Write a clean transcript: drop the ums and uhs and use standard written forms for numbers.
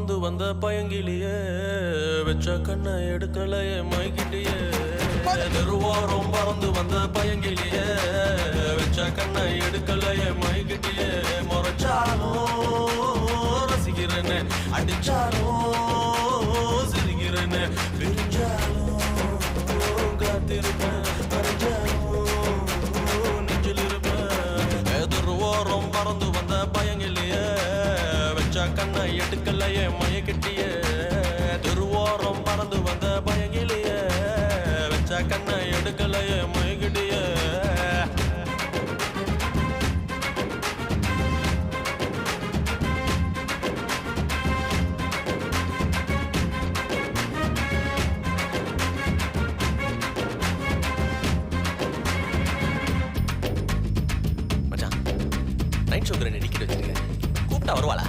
பறந்து வந்த பயங்கிலியே வச்ச கண்ணை எடுக்கலையே மைகிட்டியே தெருவாரம் பறந்து வந்த பயங்கிலியே வச்ச கண்ணை எடுக்கலையே மைகிட்டியே முறைச்சாலும் ரசிக்கிறேன்னு அடிச்சாலும் சிரிக்கிறேன்னு பிரிஞ்சாலும் காத்திருப்பேன் நெஞ்சில் இருப்பேன் தெருவாரம் பறந்து வந்த பயங்கிலியே கண்ணை எடுக்கலையே மயக்கிட்டியே திருவோரம் பறந்து வந்த பயங்கிலியே வச்ச கண்ணை எடுக்கலையே மயக்கிட்டியே மச்சான் நைட் ஷோக்கு ரெண்டு டிக்கெட் வச்சிருக்கேன் கூப்பிட்டா வருவாளா